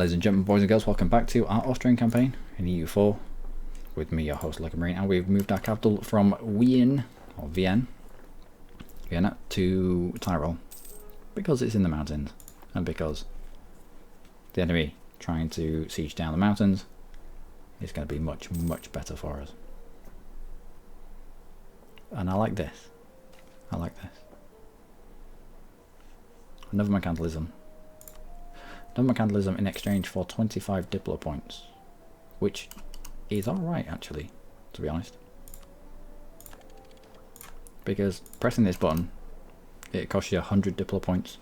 Ladies and gentlemen, boys and girls, welcome back to our Austrian campaign in EU4 with me, your host Luckymarine, and we've moved our capital from Vienna to Tyrol because it's in the mountains and because the enemy trying to siege down the mountains is going to be much, much better for us. And I like this. I like this. Another mercantilism. Another mercantilism in exchange for 25 Diplo points, which is alright actually, to be honest. Because pressing this button, it costs you 100 Diplo points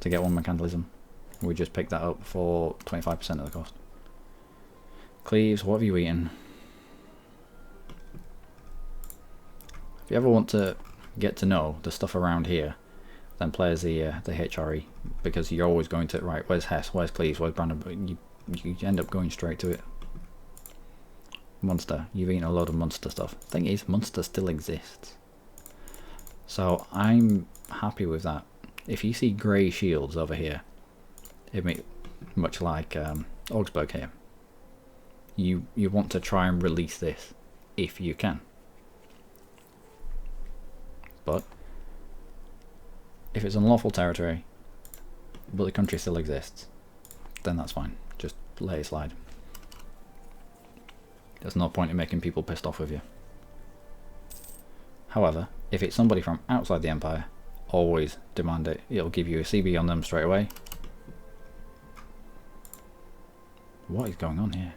to get one mercantilism. We just picked that up for 25% of the cost. Cleves, what have you eaten? If you ever want to get to know the stuff around here, then play as the HRE, because you're always going to, right, where's Hess, where's Cleves, where's Brandon, you end up going straight to it. Munster, you've eaten a load of Munster stuff. Thing is, Munster still exists. So I'm happy with that. If you see grey shields over here, much like Augsburg here, you want to try and release this if you can. But if it's unlawful territory, but the country still exists, then that's fine. Just let it slide. There's no point in making people pissed off with you. However, if it's somebody from outside the Empire, always demand it. It'll give you a CB on them straight away. What is going on here?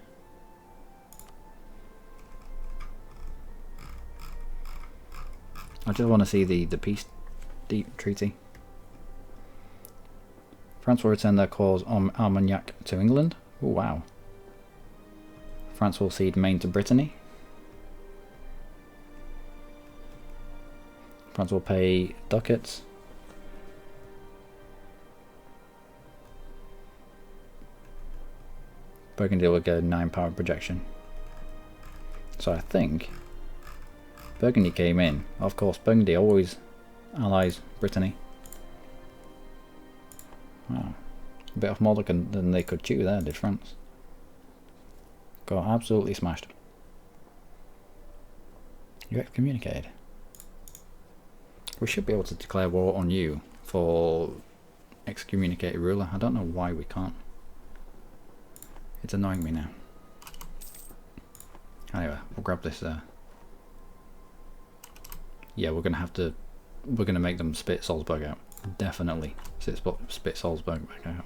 I just want to see the peace treaty. France will return their cause on Armagnac to England. Oh wow. France will cede Maine to Brittany. France will pay ducats. Burgundy will get a 9 power projection. So I think Burgundy came in. Of course, Burgundy always allies Brittany. Wow. A bit off more than they could chew there, did France. Got absolutely smashed. You excommunicated. We should be able to declare war on you for excommunicated ruler. I don't know why we can't. It's annoying me now. Anyway, we'll grab this there. Yeah, we're gonna make them spit Salzburg out. Definitely spit Salzburg back out.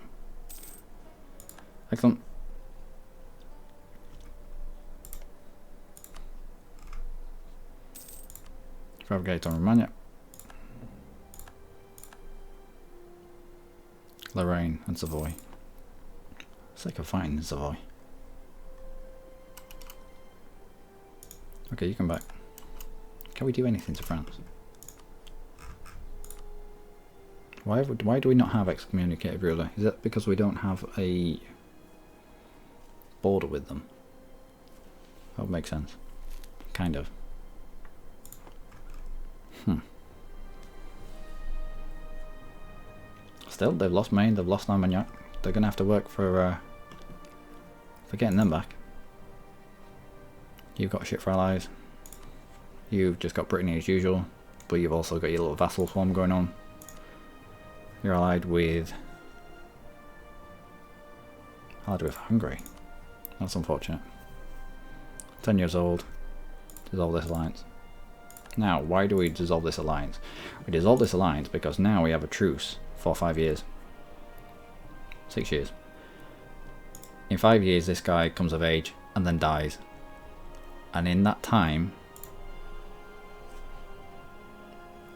Excellent. Fabricate on Romagna. Lorraine and Savoy. Sick of fighting in Savoy. Okay, you come back. Can we do anything to France? Why do we not have excommunicated ruler? Is that because we don't have a border with them? That would make sense. Kind of. Still, they've lost Maine, they've lost Armagnac. They're going to have to work for getting them back. You've got shit for allies. You've just got Brittany as usual, but you've also got your little vassal swarm going on. You're allied with Hungary. That's unfortunate. 10 years old. Dissolve this alliance. Now, why do we dissolve this alliance? We dissolve this alliance because now we have a truce for 5 years. 6 years. In 5 years, this guy comes of age and then dies. And in that time,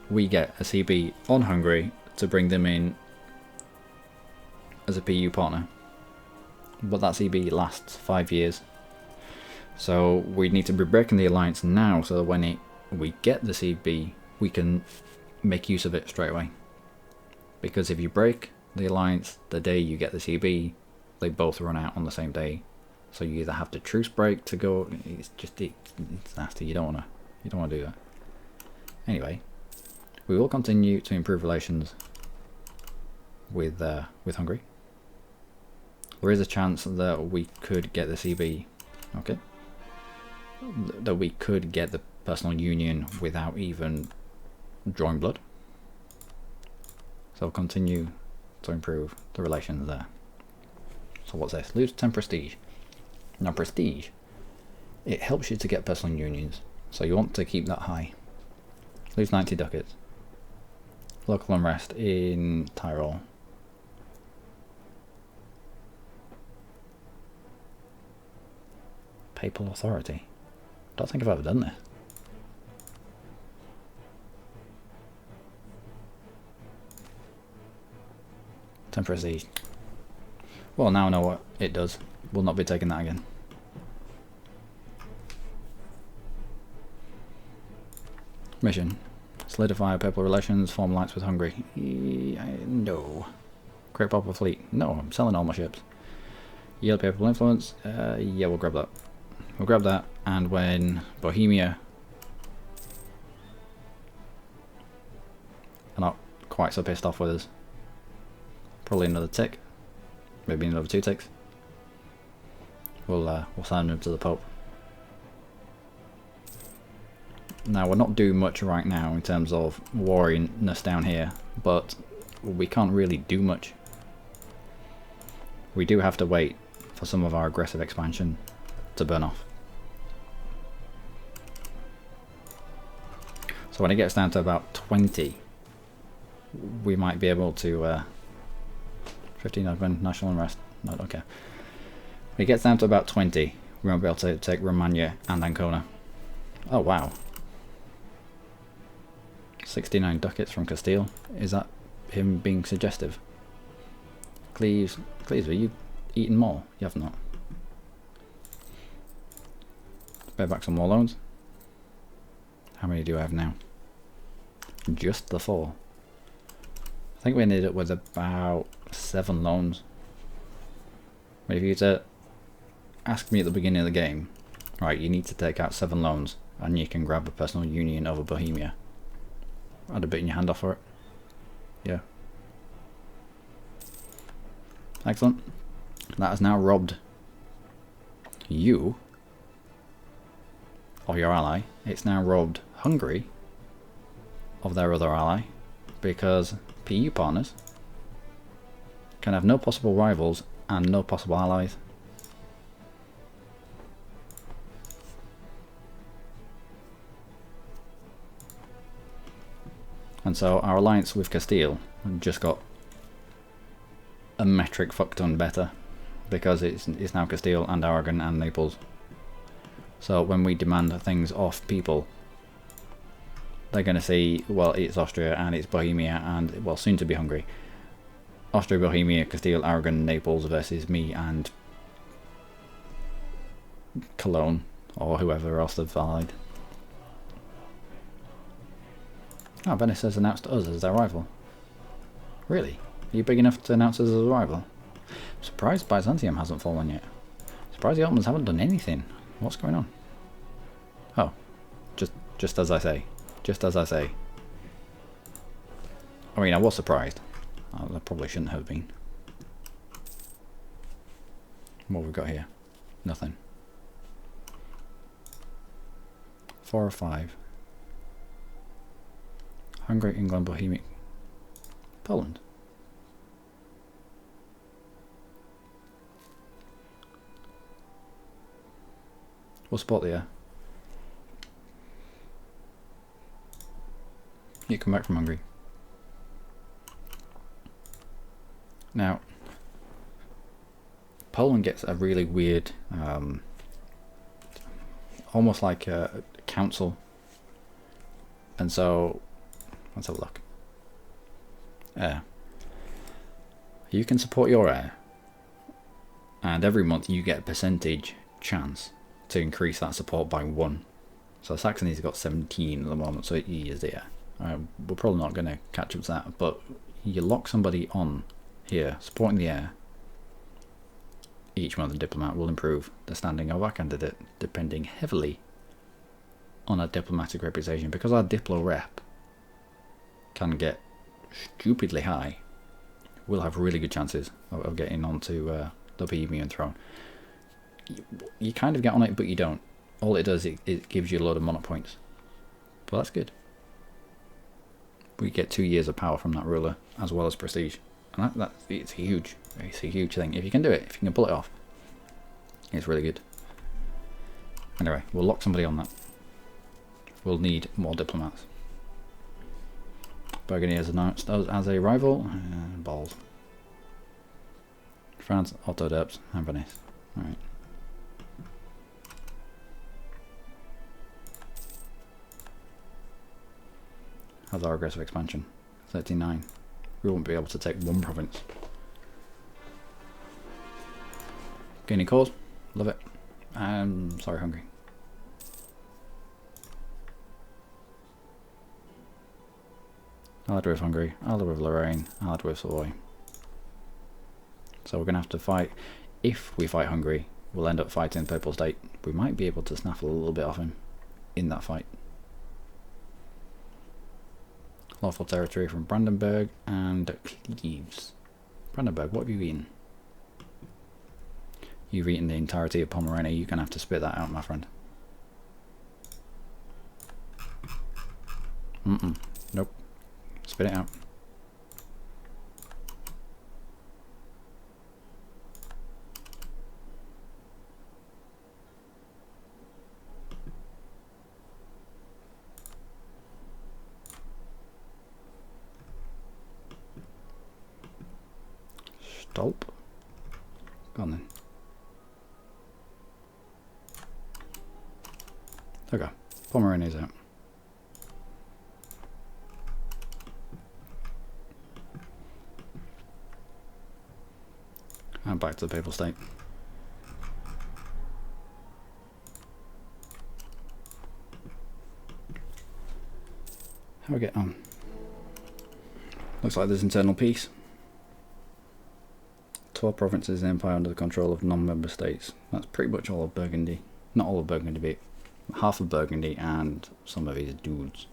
we get a CB on Hungary to bring them in as a PU partner. But that CB lasts 5 years. So we need to be breaking the alliance now so that when we get the CB, we can make use of it straight away. Because if you break the alliance the day you get the CB, they both run out on the same day. So you either have to truce break to go. It's nasty. You don't want to do that. Anyway, we will continue to improve relations with Hungary. there is a chance that we could get the CB, okay, that we could get the personal union without even drawing blood. So continue to improve the relations there. So what's this? Lose 10 prestige. Now prestige, it helps you to get personal unions, so you want to keep that high. Lose 90 ducats. Local unrest in Tyrol. Papal authority. Don't think I've ever done this. Prestige. Well, now I know what it does. We'll not be taking that again. Mission. Solidify papal relations, form alliance with Hungary. No. Create papal fleet. No, I'm selling all my ships. Yield papal influence. Yeah, we'll grab that. We'll grab that, and when Bohemia are not quite so pissed off with us, probably another tick, maybe another 2 ticks, we'll send them to the Pope. Now we're not doing much right now in terms of wariness down here, but we can't really do much. We do have to wait for some of our aggressive expansion to burn off. So when it gets down to about 20, we might be able to 15 open, national unrest, no, okay. When it gets down to about 20, we won't be able to take Romagna and Ancona. Oh wow. 69 ducats from Castile. Is that him being suggestive? Cleves, are you eating more? You have not. Pay back some more loans. How many do I have now? Just the 4. I think we ended up with about 7 loans. But if you were to ask me at the beginning of the game, right, you need to take out 7 loans and you can grab a personal union over Bohemia, I'd have bitten your hand off for it. Yeah. Excellent. That has now robbed you of your ally. It's now robbed Hungary of their other ally, because PU partners can have no possible rivals and no possible allies. And so our alliance with Castile just got a metric fuck ton better, because it's now Castile and Aragon and Naples. So when we demand things off people, they're going to see, well, it's Austria and it's Bohemia and, well, soon to be Hungary. Austria, Bohemia, Castile, Aragon, Naples versus me and Cologne, or whoever else they've allied. Ah, Venice has announced us as their rival. Really? Are you big enough to announce us as a rival? I'm surprised Byzantium hasn't fallen yet. Surprised the Ottomans haven't done anything. What's going on? Oh, just as I say. Just as I say. I mean, I was surprised. I probably shouldn't have been. What have we got here? Nothing. 4 or 5. Hungary, England, Bohemia, Poland. We'll spot the air. You come back from Hungary. Now, Poland gets a really weird, almost like a council, and so let's have a look. Air. You can support your heir, and every month you get a percentage chance to increase that support by 1. So Saxony's got 17 at the moment, so he is there. We're probably not going to catch up to that, but you lock somebody on here, supporting the heir. Each month the diplomat will improve the standing of our candidate, depending heavily on our diplomatic reputation. Because our diplo rep can get stupidly high, we'll have really good chances of getting onto the PU being thrown. You kind of get on it, but you don't. All it does, it gives you a load of monarch points. But that's good. We get 2 years of power from that ruler, as well as prestige. And it's huge. It's a huge thing. If you can do it, if you can pull it off, it's really good. Anyway, we'll lock somebody on that. We'll need more diplomats. Burgundy has announced us as a rival. Balls. France, Otto Derbs, and Venice. Alright. How's our aggressive expansion? 39. We won't be able to take one province. Gaining cause. Love it. Sorry, Hungary. Allied with Hungary, allied with Lorraine, allied with Savoy. So we're going to have to fight. If we fight Hungary, we'll end up fighting the Papal State. We might be able to snaffle a little bit off him in that fight. Lawful territory from Brandenburg and Cleves. Brandenburg, what have you eaten? You've eaten the entirety of Pomerania. You're going to have to spit that out, my friend. Nope. Spit it out. Stop. Go on then. Okay. Pomerania's out. And back to the Papal State. How we get on? Looks like there's internal peace. 12 provinces in the empire under the control of non-member states. That's pretty much all of Burgundy. Not all of Burgundy, but half of Burgundy and some of his dudes.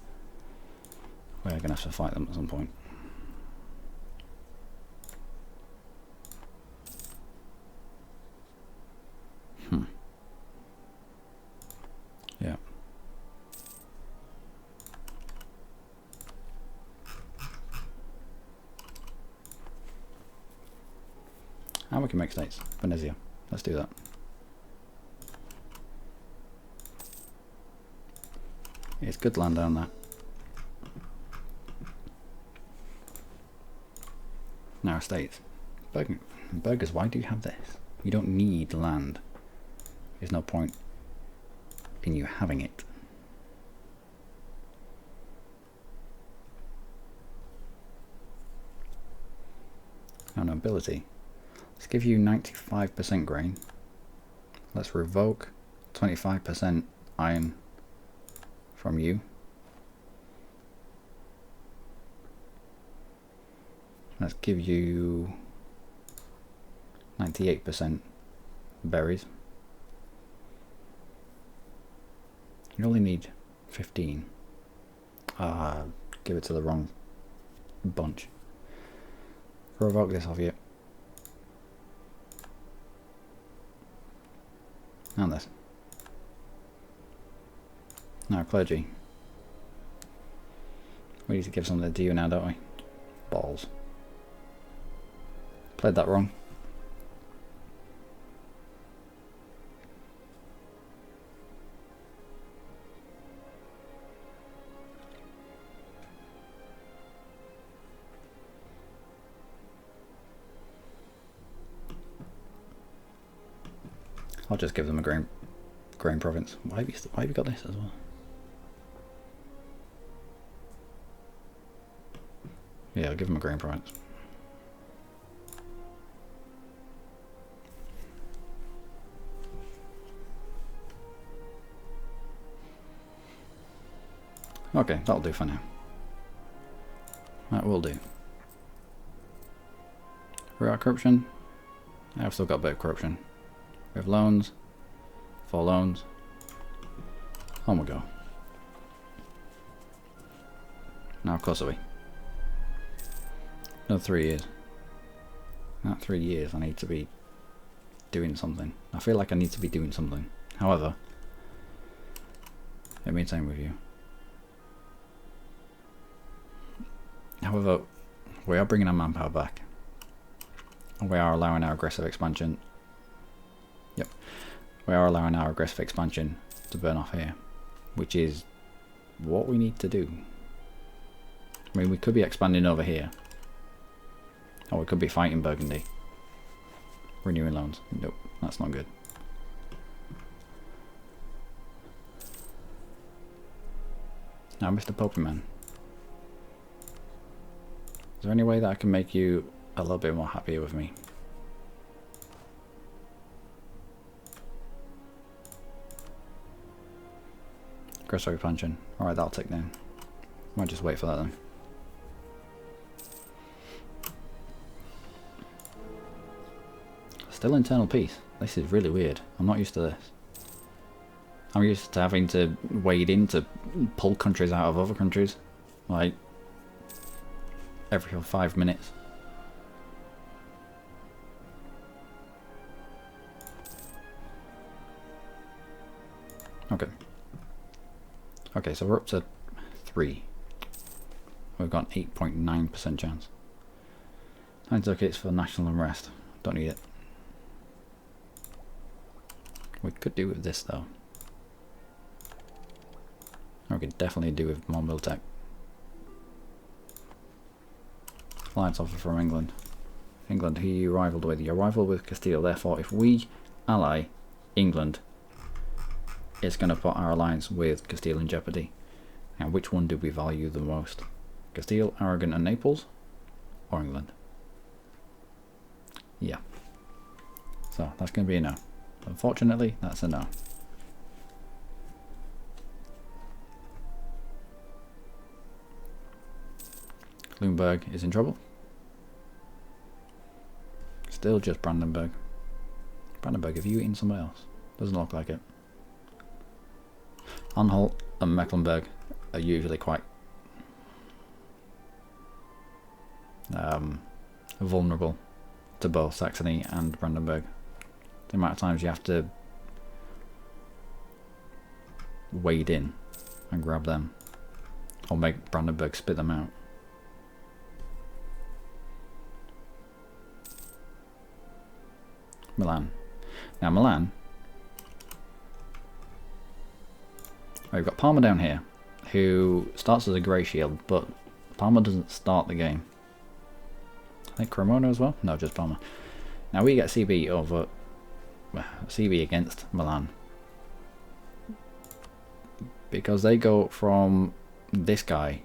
We're going to have to fight them at some point. Yeah. And we can make states. Venezia. Let's do that. It's good land down there. Now states. Burgers, why do you have this? You don't need land. There's no point in you having it. Now nobility. Let's give you 95% grain. Let's revoke 25% iron from you. Let's give you 98% berries. You only need 15. Give it to the wrong bunch. Revoke this off you. And this. Now clergy. We need to give something to you now, don't we? Balls. Played that wrong. I'll just give them a grain province. Why have you got this as well? Yeah, I'll give them a grain province. Okay, that'll do for now. That will do. We're at corruption. I've still got a bit of corruption. We have loans. 4 loans. On we go. Now, of course, are we? Another 3 years. Not 3 years. I need to be doing something. I feel like I need to be doing something. However, let me same with you. However, we are bringing our manpower back. And we are allowing our aggressive expansion. Yep. We are allowing our aggressive expansion to burn off here. Which is what we need to do. I mean, we could be expanding over here. Or we could be fighting Burgundy. Renewing loans. Nope, that's not good. Now, Mr. Pokemon. Is there any way that I can make you a little bit more happier with me? Aggressive expansion. Alright, that'll tick down. Might just wait for that then. Still internal peace. This is really weird. I'm not used to this. I'm used to having to wade in to pull countries out of other countries. Like, every 5 minutes. Okay. Okay, so we're up to 3. We've got an 8.9% chance. 9 tickets for national unrest. Don't need it. We could do with this though. We could definitely do with more Miltech. Alliance offer from England. England, who you rivaled with? You're rivaled with Castile, therefore if we ally England, it's going to put our alliance with Castile in jeopardy. And which one do we value the most? Castile, Aragon and Naples? Or England? Yeah. So that's going to be a no. Unfortunately, that's a no. Lumberg is in trouble. Still just Brandenburg. Brandenburg, have you eaten somewhere else? Doesn't look like it. Anhalt and Mecklenburg are usually quite vulnerable to both Saxony and Brandenburg. The amount of times you have to wade in and grab them, or make Brandenburg spit them out. Milan. Now Milan, we've got Parma down here, who starts as a grey shield, but Parma doesn't start the game. I think Cremona as well? No, just Parma. Now we get CB over CB against Milan, because they go from this guy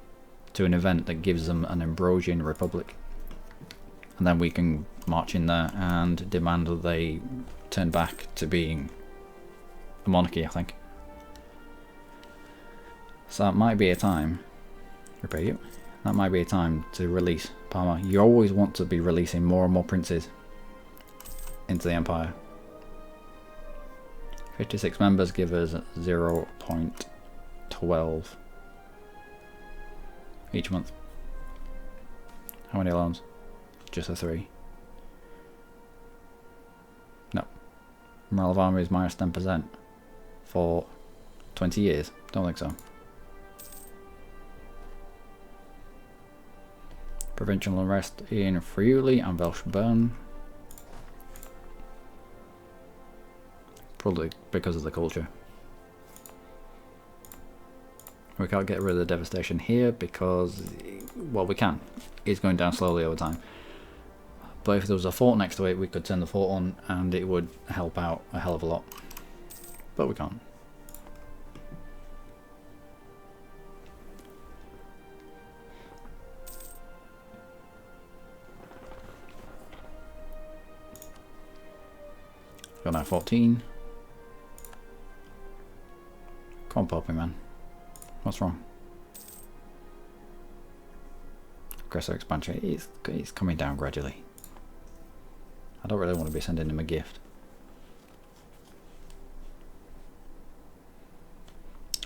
to an event that gives them an Ambrosian Republic, and then we can march in there and demand that they turn back to being a monarchy, I think. So that might be a time, repair you, that might be a time to release Parma. You always want to be releasing more and more princes into the empire. 56 members give us 0.12 each month. How many loans? Just a 3. No. Morale of army is minus 10% for 20 years. Don't think so. Provincial unrest in Friuli and Welsh-Bern. Probably because of the culture. We can't get rid of the devastation here because, well, we can. It's going down slowly over time. But if there was a fort next to it, we could turn the fort on and it would help out a hell of a lot. But we can't. Got now 14. Come on, Poppy, man. What's wrong? Aggressive expansion. It's coming down gradually. I don't really want to be sending him a gift.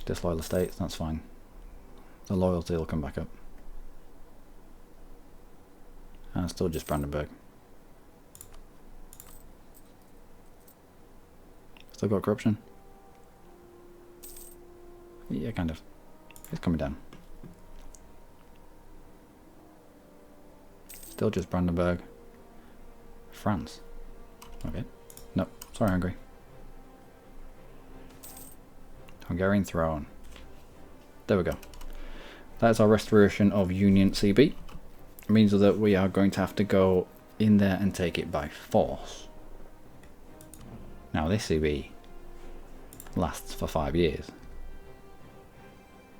Disloyal estates, that's fine. The loyalty will come back up. And still just Brandenburg. Still got corruption? Yeah, kind of. It's coming down. Still just Brandenburg. France. Okay. No, sorry, Hungary. Hungarian throne. There we go. That's our restoration of Union CB. It means that we are going to have to go in there and take it by force. Now this CB lasts for 5 years.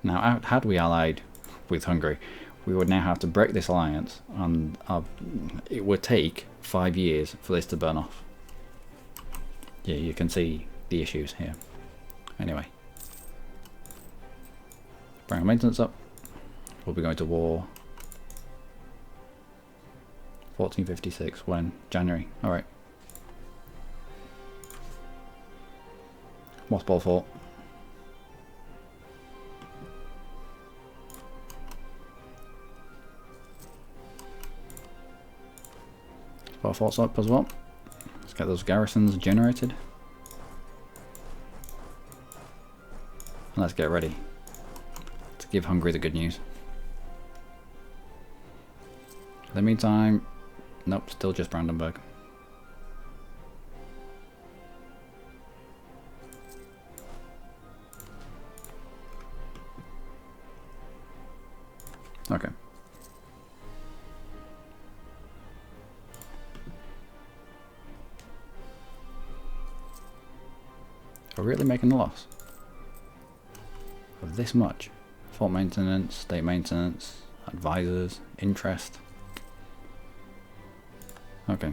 Now, had we allied with Hungary, we would now have to break this alliance, and it would take 5 years for this to burn off. Yeah, you can see the issues here. Anyway, bring our maintenance up. We'll be going to war 1456. When? January. Alright. Mothball Fort. Our forts up as well. Let's get those garrisons generated. And let's get ready to give Hungary the good news. In the meantime, nope, still just Brandenburg. Okay. We're really making a loss of this much. Fort maintenance, state maintenance, advisors, interest. Okay.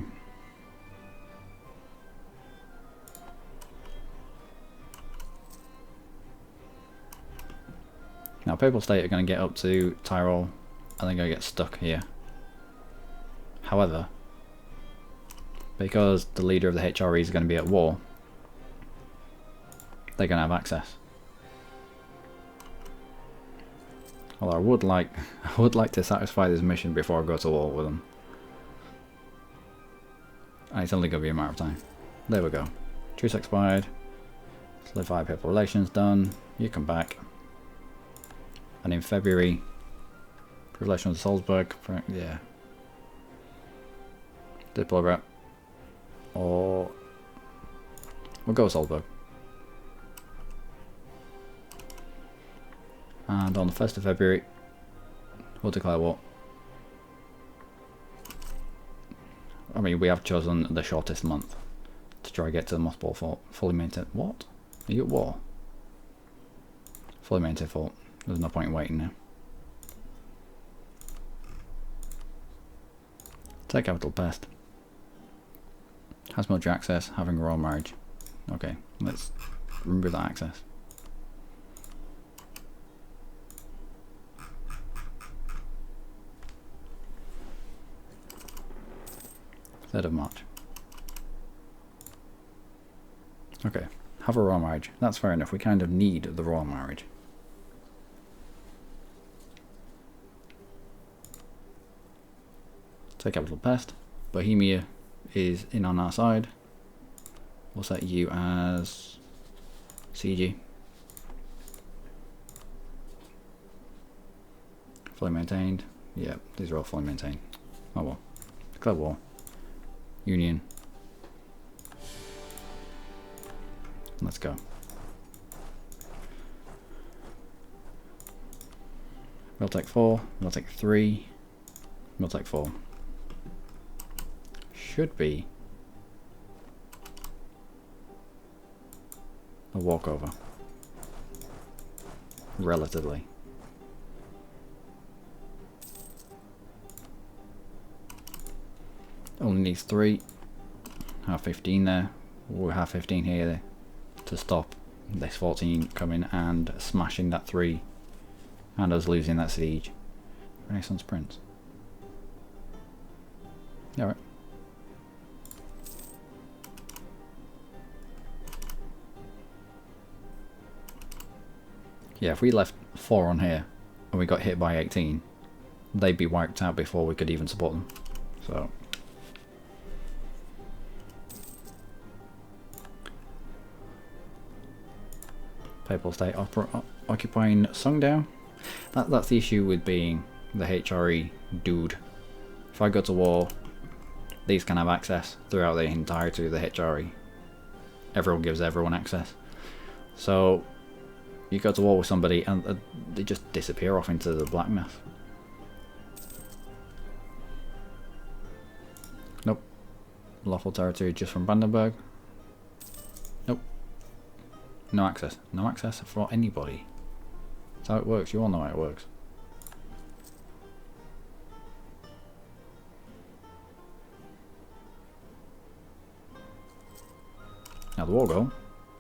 Now Papal State are going to get up to Tyrol and they're going to get stuck here. However, because the leader of the HRE is going to be at war, they're going to have access. Although I would like to satisfy this mission before I go to war with them. And it's only going to be a matter of time. There we go. Truce expired. Solidify papal relations done. You come back. And in February, relations with Salzburg. Yeah. Diplo rep. Or we'll go with Salzburg. And on the 1st of February, we'll declare war. I mean, we have chosen the shortest month to try to get to the Mothball Fort. Fully maintained. What? Are you at war? Fully maintained fort. There's no point in waiting now. Take capital pest. Has military access, having royal marriage. Okay, let's remove that access. 3rd of March. Okay, have a royal marriage. That's fair enough. We kind of need the royal marriage. Take capital pest. Bohemia is in on our side. We'll set you as CG. Fully maintained. Yeah, these are all fully maintained. Oh well. Declare war. Union. Let's go. We'll take 4. We'll take 3. We'll take 4. Should be a walkover. Relatively. Only needs 3. Have 15 there. We'll have 15 here to stop this 14 coming and smashing that 3 and us losing that siege. Renaissance Prince. Alright. Yeah, if we left 4 on here and we got hit by 18, they'd be wiped out before we could even support them. So Papal State occupying Songdao. That's the issue with being the HRE dude. If I go to war, these can have access throughout the entirety of the HRE. Everyone gives everyone access. So you go to war with somebody and they just disappear off into the blackness. Nope. Lawful territory just from Brandenburg. Nope. No access. No access for anybody. That's how it works. You all know how it works. Now the war goal,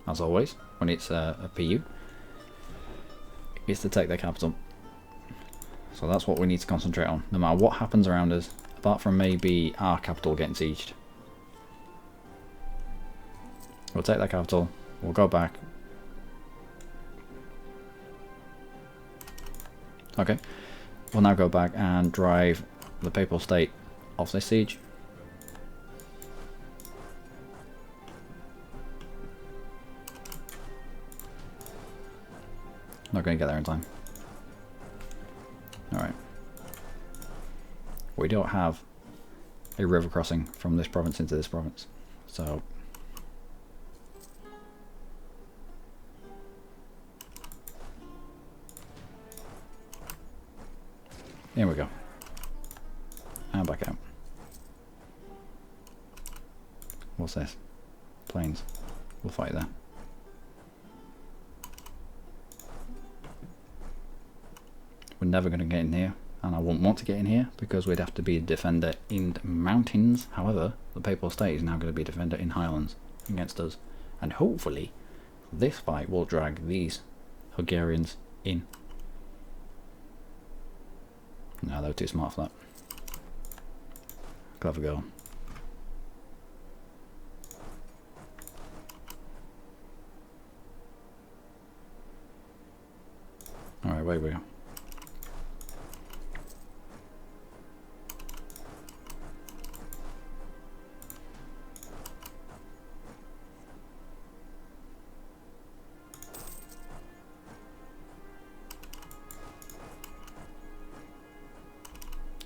as always, when it's a PU, is to take their capital. So that's what we need to concentrate on, no matter what happens around us, apart from maybe our capital getting sieged. We'll take their capital, we'll go back. Okay, we'll now go back and drive the Papal State off this siege. Not going to get there in time. Alright. We don't have a river crossing from this province into this province. So here we go. And back out. What's this? Plains. We'll fight there. We're never going to get in here, and I won't want to get in here because we'd have to be a defender in the mountains. However, the Papal State is now going to be a defender in highlands against us, and hopefully this fight will drag these Hungarians in. No, they're too smart for that. Clever girl. Alright, wait we go.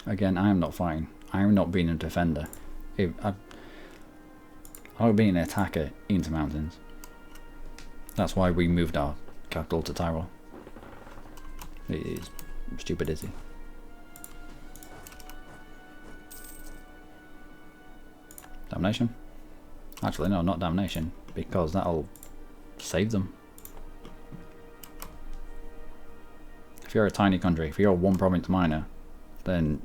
Again, I am not fighting. I am not being a defender. I'm being an attacker into mountains. That's why we moved our capital to Tyrol. It is stupid, is it? Damnation? Actually, no, not damnation, because that'll save them. If you're a tiny country, if you're a one province minor, then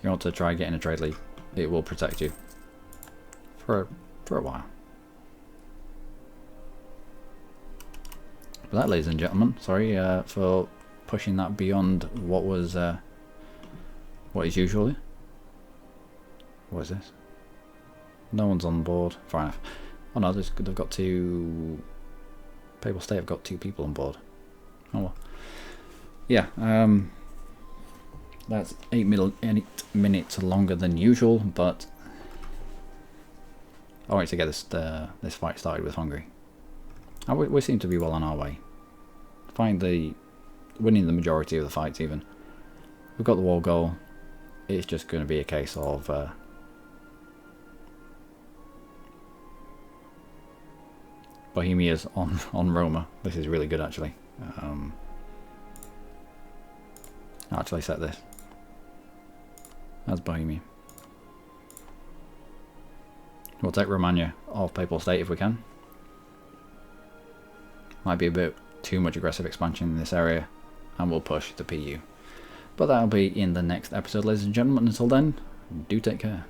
you want to try getting a trade league. It will protect you for a while. But that, ladies and gentlemen, sorry for pushing that beyond what was what is usually. What is this? No one's on board. Fair enough. Oh no, they've got two. Papal State have got 2 people on board. Oh well. Yeah. That's 8 minutes longer than usual, but I want to get this fight started with Hungary. We seem to be well on our way. Winning the majority of the fights even. We've got the war goal. It's just going to be a case of Bohemia's on Roma. This is really good actually. I'll actually set this as Bohemia. We'll take Romagna off Papal State if we can. Might be a bit too much aggressive expansion in this area, and we'll push the PU. But that'll be in the next episode, ladies and gentlemen. Until then, do take care.